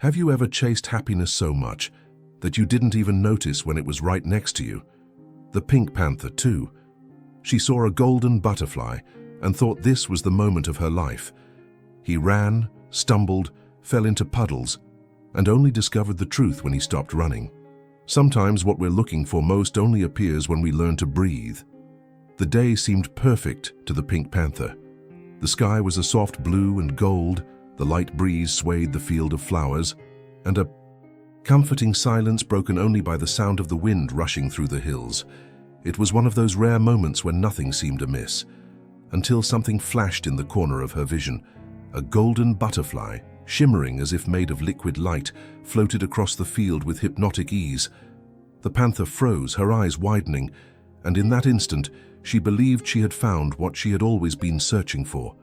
Have you ever chased happiness so much that you didn't even notice when it was right next to you? The Pink Panther, too. She saw a golden butterfly and thought this was the moment of her life. He ran, stumbled, fell into puddles, and only discovered the truth when he stopped running. Sometimes what we're looking for most only appears when we learn to breathe. The day seemed perfect to the Pink Panther. The sky was a soft blue and gold, the light breeze swayed the field of flowers, and a comforting silence broken only by the sound of the wind rushing through the hills. It was one of those rare moments when nothing seemed amiss, until something flashed in the corner of her vision. A golden butterfly, shimmering as if made of liquid light, floated across the field with hypnotic ease. The panther froze, her eyes widening, and in that instant she believed she had found what she had always been searching for.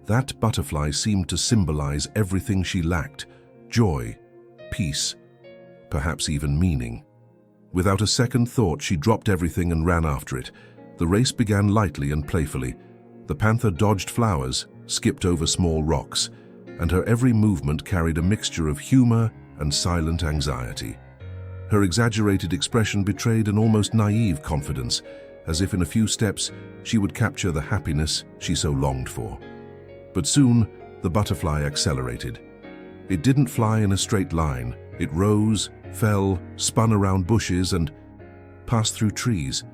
That butterfly seemed to symbolize everything she lacked: joy, peace, perhaps even meaning. Without a second thought, she dropped everything and ran after it. The race began lightly and playfully. The panther dodged flowers, skipped over small rocks, and her every movement carried a mixture of humor and silent anxiety. Her exaggerated expression betrayed an almost naive confidence, as if in a few steps she would capture the happiness she so longed for. But soon, the butterfly accelerated. It didn't fly in a straight line. It rose, fell, spun around bushes, and passed through trees.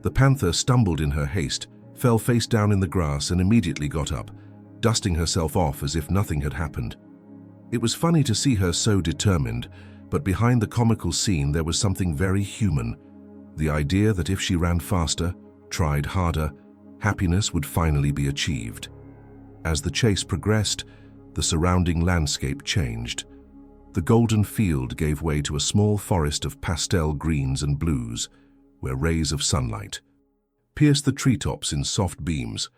The panther stumbled in her haste, fell face down in the grass, and immediately got up, dusting herself off as if nothing had happened. It was funny to see her so determined, but behind the comical scene there was something very human. The idea that if she ran faster, tried harder, happiness would finally be achieved. As the chase progressed, the surrounding landscape changed. The golden field gave way to a small forest of pastel greens and blues, where rays of sunlight pierced the treetops in soft beams.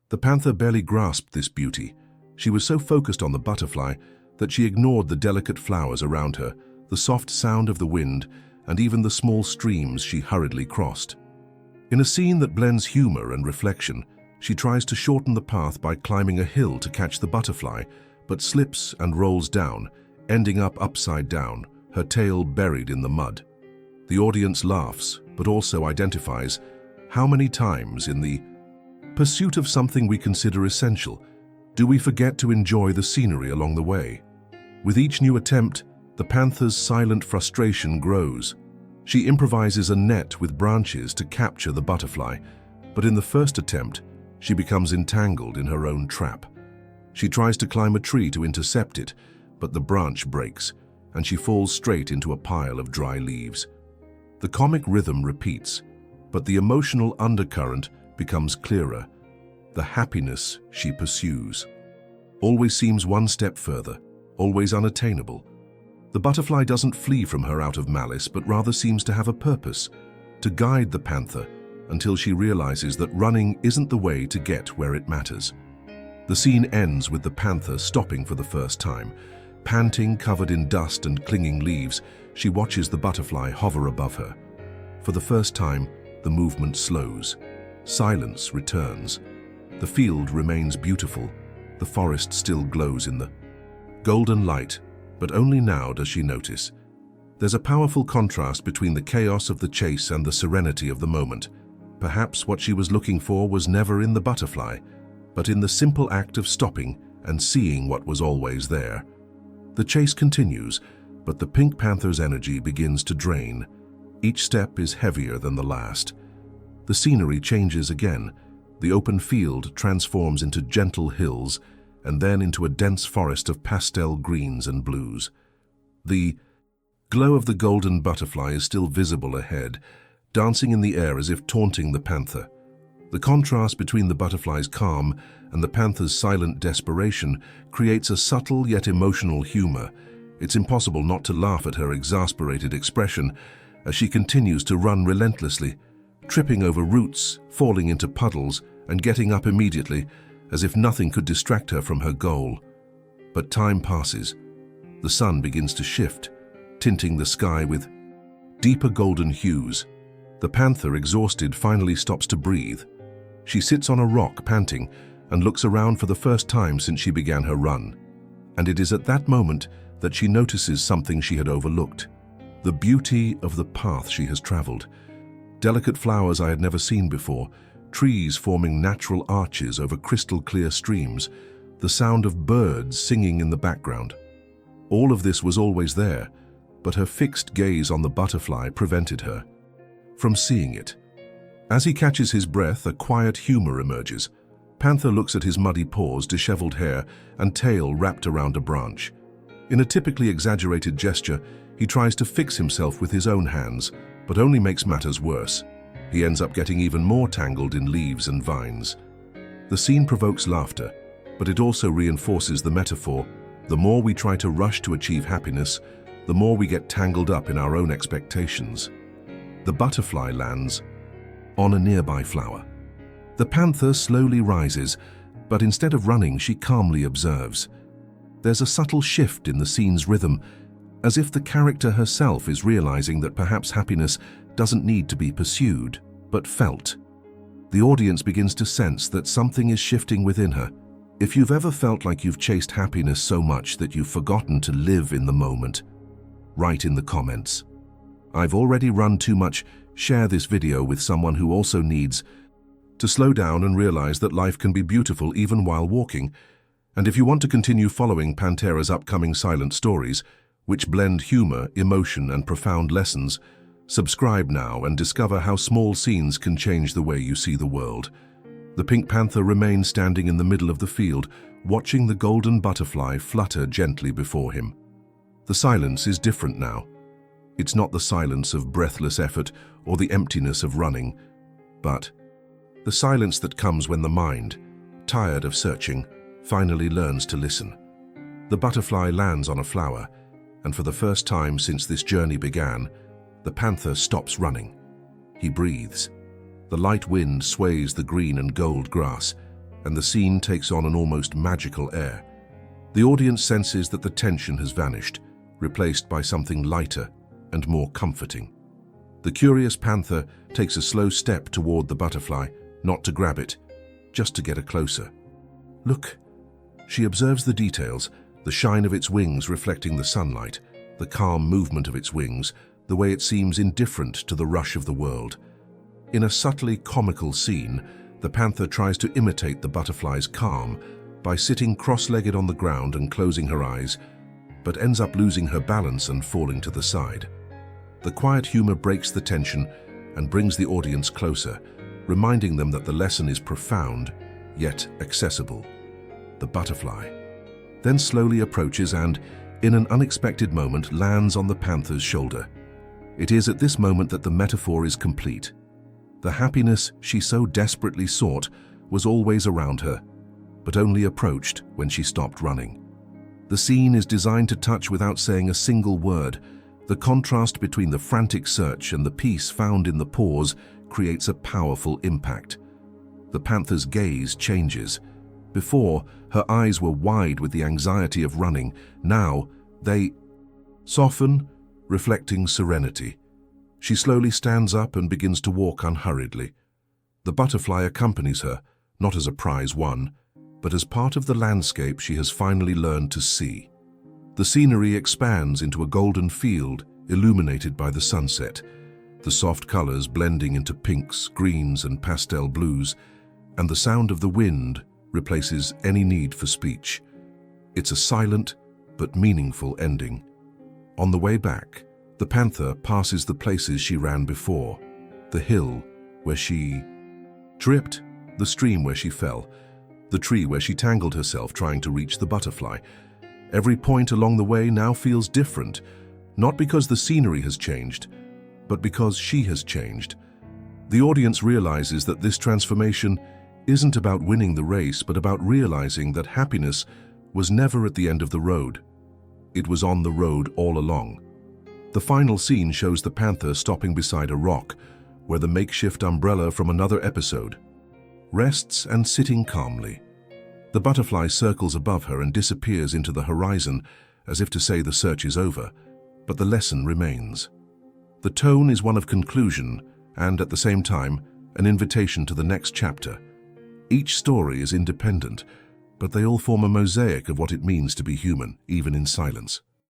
The panther barely grasped this beauty. She was so focused on the butterfly that she ignored the delicate flowers around her, the soft sound of the wind, and even the small streams she hurriedly crossed. In a scene that blends humor and reflection, she tries to shorten the path by climbing a hill to catch the butterfly, but slips and rolls down, ending up upside down, her tail buried in the mud. The audience laughs, but also identifies. How many times in the pursuit of something we consider essential do we forget to enjoy the scenery along the way? With each new attempt, the panther's silent frustration grows. She improvises a net with branches to capture the butterfly, but in the first attempt, she becomes entangled in her own trap. She tries to climb a tree to intercept it, but the branch breaks, and she falls straight into a pile of dry leaves. The comic rhythm repeats, but the emotional undercurrent becomes clearer. The happiness she pursues always seems one step further, always unattainable. The butterfly doesn't flee from her out of malice, but rather seems to have a purpose: to guide the panther until she realizes that running isn't the way to get where it matters. The scene ends with the panther stopping for the first time. Panting, covered in dust and clinging leaves, she watches the butterfly hover above her. For the first time, the movement slows. Silence returns. The field remains beautiful. The forest still glows in the golden light, but only now does she notice. There's a powerful contrast between the chaos of the chase and the serenity of the moment. Perhaps what she was looking for was never in the butterfly, but in the simple act of stopping and seeing what was always there. The chase continues, but the Pink Panther's energy begins to drain. Each step is heavier than the last. The scenery changes again. The open field transforms into gentle hills and then into a dense forest of pastel greens and blues. The glow of the golden butterfly is still visible ahead, dancing in the air as if taunting the panther. The contrast between the butterfly's calm and the panther's silent desperation creates a subtle yet emotional humor. It's impossible not to laugh at her exasperated expression as she continues to run relentlessly, tripping over roots, falling into puddles, and getting up immediately, as if nothing could distract her from her goal. But time passes. The sun begins to shift, tinting the sky with deeper golden hues. The panther, exhausted, finally stops to breathe. She sits on a rock, panting, and looks around for the first time since she began her run. And it is at that moment that she notices something she had overlooked: the beauty of the path she has traveled. Delicate flowers I had never seen before, trees forming natural arches over crystal-clear streams, the sound of birds singing in the background. All of this was always there, but her fixed gaze on the butterfly prevented her from seeing it. As he catches his breath, a quiet humor emerges. Panther looks at his muddy paws, disheveled hair, and tail wrapped around a branch. In a typically exaggerated gesture, he tries to fix himself with his own hands, but only makes matters worse. He ends up getting even more tangled in leaves and vines. The scene provokes laughter, but it also reinforces the metaphor: the more we try to rush to achieve happiness, the more we get tangled up in our own expectations. The butterfly lands on a nearby flower. The panther slowly rises, but instead of running, she calmly observes. There's a subtle shift in the scene's rhythm, as if the character herself is realizing that perhaps happiness doesn't need to be pursued, but felt. The audience begins to sense that something is shifting within her. If you've ever felt like you've chased happiness so much that you've forgotten to live in the moment, write in the comments. I've already run too much. Share this video with someone who also needs to slow down and realize that life can be beautiful even while walking. And if you want to continue following Pantera's upcoming silent stories, which blend humor, emotion, and profound lessons, subscribe now and discover how small scenes can change the way you see the world. The Pink Panther remains standing in the middle of the field, watching the golden butterfly flutter gently before him. The silence is different now. It's not the silence of breathless effort or the emptiness of running, but the silence that comes when the mind, tired of searching, finally learns to listen. The butterfly lands on a flower, and for the first time since this journey began, the panther stops running. He breathes. The light wind sways the green and gold grass, and the scene takes on an almost magical air. The audience senses that the tension has vanished, replaced by something lighter and more comforting. The curious panther takes a slow step toward the butterfly, not to grab it, just to get it closer. Look, she observes the details, the shine of its wings reflecting the sunlight, the calm movement of its wings, the way it seems indifferent to the rush of the world. In a subtly comical scene, the panther tries to imitate the butterfly's calm by sitting cross-legged on the ground and closing her eyes, but ends up losing her balance and falling to the side. The quiet humor breaks the tension and brings the audience closer, reminding them that the lesson is profound, yet accessible. The butterfly then slowly approaches and, in an unexpected moment, lands on the panther's shoulder. It is at this moment that the metaphor is complete. The happiness she so desperately sought was always around her, but only approached when she stopped running. The scene is designed to touch without saying a single word. The contrast between the frantic search and the peace found in the pause creates a powerful impact. The panther's gaze changes. Before, her eyes were wide with the anxiety of running. Now, they soften, reflecting serenity. She slowly stands up and begins to walk unhurriedly. The butterfly accompanies her, not as a prize won, but as part of the landscape she has finally learned to see. The scenery expands into a golden field illuminated by the sunset, the soft colors blending into pinks, greens, and pastel blues, and the sound of the wind replaces any need for speech. It's a silent but meaningful ending. On the way back, the panther passes the places she ran before: the hill where she tripped, the stream where she fell, the tree where she tangled herself trying to reach the butterfly. Every point along the way now feels different, not because the scenery has changed, but because she has changed. The audience realizes that this transformation isn't about winning the race, but about realizing that happiness was never at the end of the road. It was on the road all along. The final scene shows the panther stopping beside a rock, where the makeshift umbrella from another episode rests and sitting calmly. The butterfly circles above her and disappears into the horizon, as if to say the search is over, but the lesson remains. The tone is one of conclusion and, at the same time, an invitation to the next chapter. Each story is independent, but they all form a mosaic of what it means to be human, even in silence.